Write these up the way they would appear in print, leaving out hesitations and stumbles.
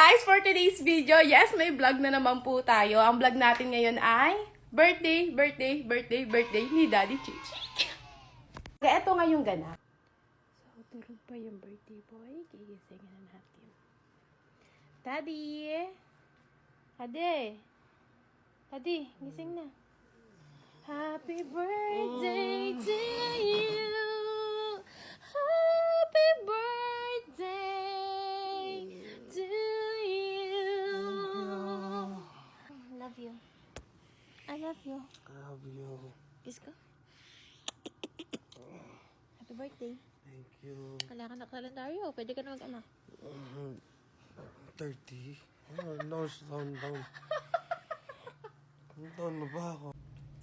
guys, for today's video, yes, may vlog na naman po tayo. Ang vlog natin ngayon ay birthday ni Daddy Chichi. Kaya ito nga yung ganap. So, tulog pa yung birthday boy. Gigisingin na natin. Daddy! Daddy, gising na. Happy birthday to you. Happy birthday to you. Love you. I love you. I love you. Kiss ko. Happy birthday. Thank you. Kailangan na kalendaryo. Pwede ka na mag-anak. 30? No, down. Down na ba ako?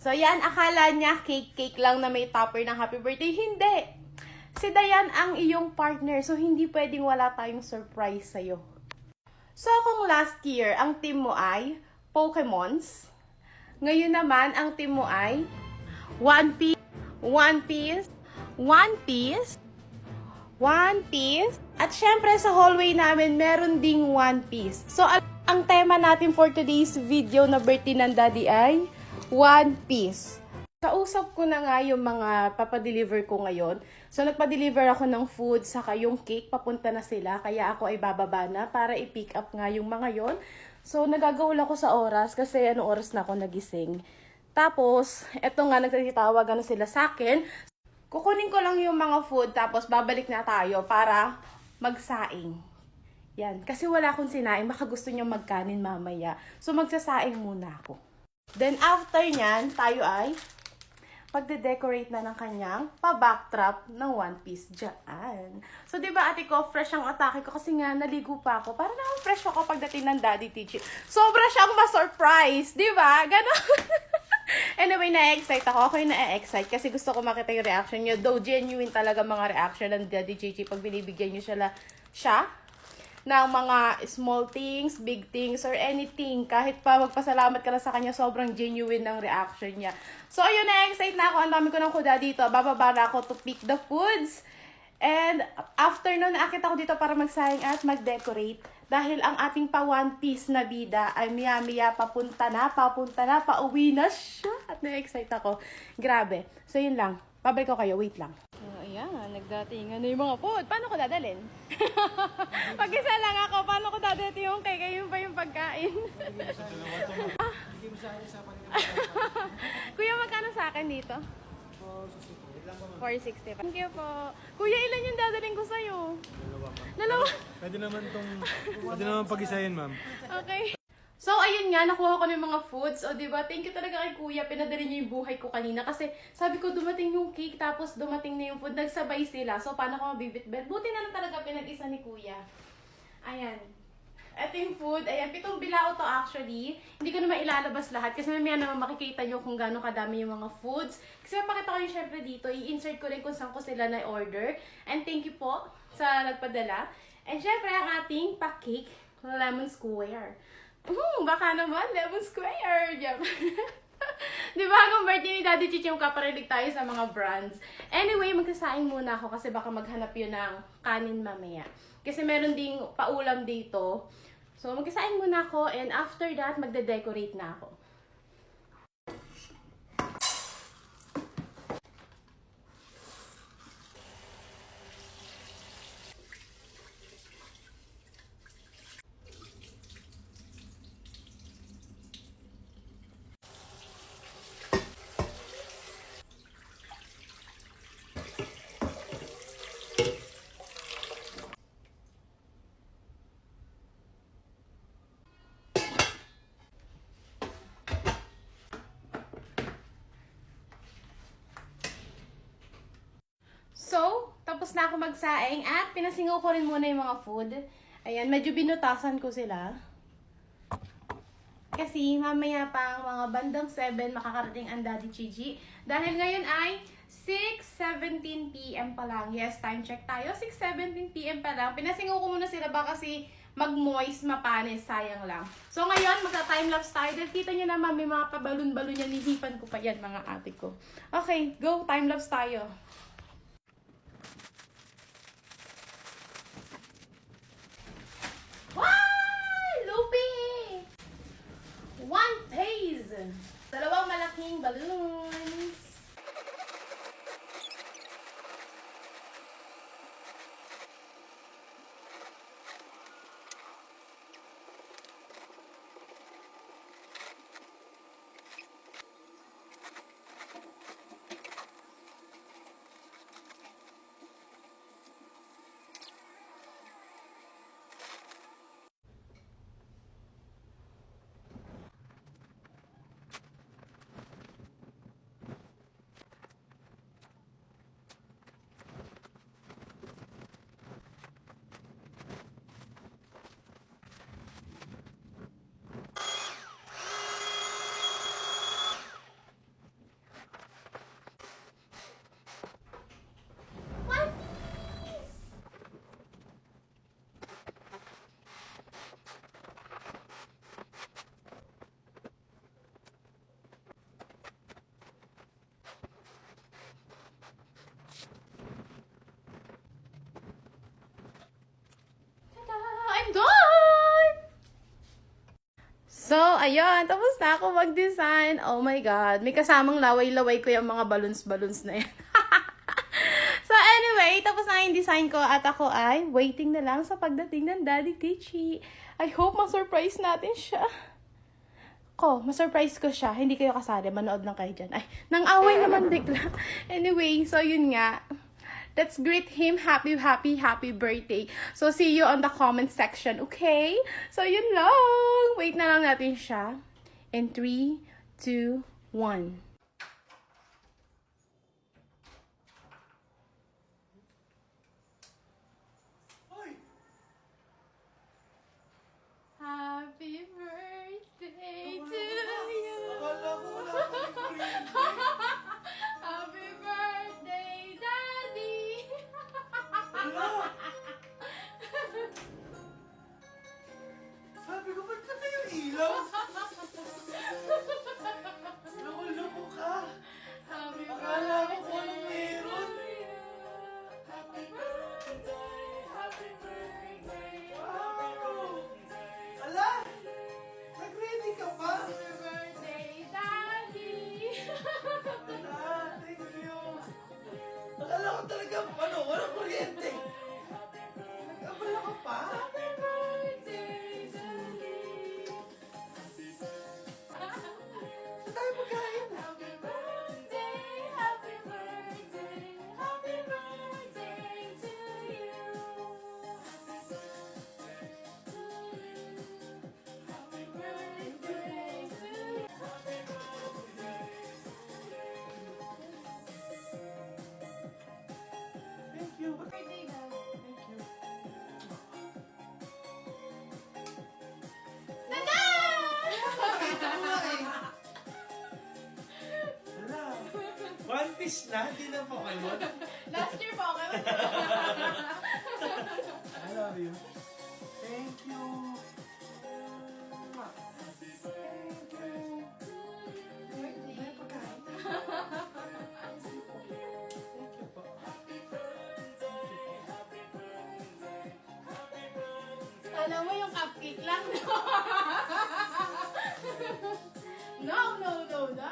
So yan, akala niya cake lang na may topper ng happy birthday. Hindi! Si Dayan ang iyong partner. So hindi pwedeng wala tayong surprise sa'yo. So kung last year, ang team mo ay Pokemons. Ngayon naman, ang team mo ay One Piece. At syempre sa hallway namin, meron ding One Piece. So ang tema natin for today's video na birthday ng Daddy ay One Piece. Kausap ko na nga yung mga papadeliver ko ngayon. So nagpa-deliver ako ng food, saka yung cake, papunta na sila. Kaya ako ay bababa na para i-pick up nga yung mga yon. So nagagaul ako sa oras kasi anong oras na ako nagising. Tapos, eto nga, nagtatawagan na sila sa akin. Kukunin ko lang yung mga food, tapos babalik na tayo para magsaing. Yan. Kasi wala akong sinaing, baka gusto nyo magkanin mamaya. So magsasaing muna ako. Then after nyan, tayo ay pagde-decorate na ng kanyang pa-backdrop ng One Piece dyan. So, diba ate ko, fresh ang atake ko kasi nga naligo pa ako. Para na fresh ako pagdating ng Daddy Chichi. Sobra siyang ma-surprise, diba? Ganon. Anyway, na-excite ako. Ako yung na-excite kasi gusto ko makita yung reaction niyo. Though genuine talaga mga reaction ng Daddy Chichi pag binibigyan niyo siya ng mga small things, big things, or anything. Kahit pa magpasalamat ka na sa kanya, sobrang genuine ng reaction niya. So, ayun, na-excite na ako. Ang dami ko ng kuda dito. Bababa na ako to pick the foods. And after nun, naakit ako dito para magsayang at mag-decorate. Dahil ang ating pa One Piece na bida ay miya-miya papunta na, pauwi na siya. At na-excite ako. Grabe. So, yun lang. Babalik ko kayo. Wait lang. Ayan, nagdatingan na yung mga food. Paano ko dadalhin? Pag-isa lang ako, paano ko dadalhin yung cake? Ayun pa yung pagkain. Kuya, magkano sa akin dito? 460. Thank you po. Kuya, ilan yung dadalhin ko sa'yo? Dalawa. Pwede naman pag-isahin, ma'am. Okay. So, ayun nga, nakuha ko na yung mga foods. O, diba? Thank you talaga kay Kuya. Pinadali niya yung buhay ko kanina. Kasi, sabi ko, dumating yung cake, tapos dumating na yung food. Nagsabay sila. So, paano ko mabibitbit? Buti na lang talaga pinag-isa ni Kuya. Ayan. Ito yung food. Ayan, 7 bilao to actually. Hindi ko naman ilalabas lahat. Kasi mamaya naman makikita nyo kung gano'ng kadami yung mga foods. Kasi mapakita ko yung syempre dito. I-insert ko rin kung saan ko sila na-order. And thank you po sa nagpadala. And syempre, ang ating pa-cake, lemon square. Baka naman, lemon square. Diba? Diba, hanggang birthday ni Daddy Chichi, kaparilig tayo sa mga brands. Anyway, magsasaing muna ako kasi baka maghanap yun ng kanin mamaya. Kasi meron ding paulam dito. So, magsasaing muna ako and after that, magde-decorate na ako. So, tapos na ako magsaing at pinasingaw ko rin muna yung mga food. Ayan, medyo binutasan ko sila. Kasi mamaya pang mga bandang 7 makakarating ang Daddy Chichi. Dahil ngayon ay 6:17 PM pa lang. Yes, time check tayo. 6:17 PM pa lang. Pinasingaw ko muna sila ba kasi mag-moist, mapanis, sayang lang. So ngayon, magta-timelapse tayo. Dahil kita nyo naman, may mga pabalon-balon yan. Nihipan ko pa yan, mga ate ko. Okay, go, timelapse tayo. Wow! ayun. Tapos na ako mag-design. Oh my God. May kasamang laway-laway ko yung mga balloons-balloons na yan. So anyway, tapos na yung design ko at ako ay waiting na lang sa pagdating ng Daddy Tichi. I hope ma-surprise natin siya. Ma-surprise ko siya. Hindi kayo kasali. Manood lang kayo dyan. Ay, nang-away naman bigla. Anyway, so yun nga. Let's greet him happy birthday. So, see you on the comment section, okay? So, yun lang. Wait na lang natin siya. In 3, 2, 1. Happy birthday to you. Akala ko wala akong kuryente. Happy birthday, Daddy. Wala. Sabi ko, ba't na yung ilaw? Loko-loko ka. Happy Akala ko kung anong meron. Happy birthday, happy birthday. Wow! Ala! Nag-ready ka pa? Happy birthday, Daddy. Ala, thank you. Akala ko talaga, walang kuryente. Nag-abala ka pa? Happy birthday, Daddy. Saan tayo magkain? Happy birthday, happy birthday, happy birthday to you. Happy birthday to you. Thank you. Birthday, Dad. Thank you. Tada! Kita ko nga eh. Ala. One piece na, hindi na po kayo. Last year pa ako. I love you. Thank you. Thank you. May pagkain. Thank you po. Alam mo yung cupcake lang, no? No, no, no, no.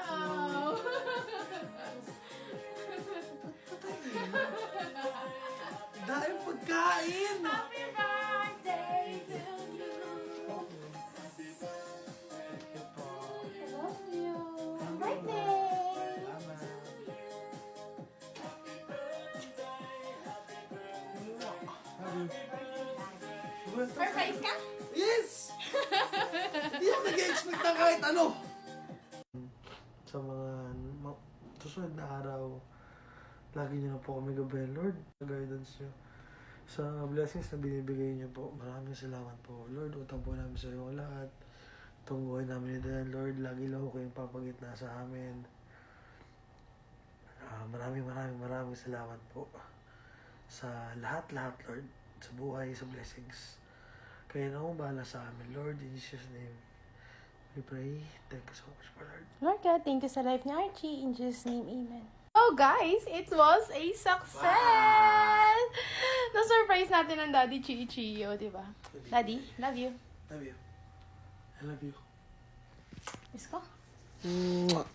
Dahil pagkain. Happy birthday to you. Thank you po. I love you. Birthday. Salamat. Love you. Surprise ka? Yes! Hindi ako nag-expect na kahit ano. Sa mga susunod na araw, lagi niyo na po kami gabayan, Lord. Sa guidance niyo. Sa blessings na binibigay niyo po, maraming salamat po, Lord. Utang po namin sa iyo ang lahat. Tungguhin namin ni Dan, Lord. Lagi lang ko kayong papagitna sa amin. Maraming salamat po. Sa lahat-lahat, Lord. Sa buhay, sa blessings. Kaya na akong bahala sa amin, Lord. In Jesus' name, we pray. Thank you so much, Lord. Lord God, thank you sa life ni Archie. In Jesus' name, amen. Oh guys, it was a success! Na-surprise natin ang Daddy Chi-Chio, di ba? Daddy, love you. Love you. I love you. Miss ko? Mwah.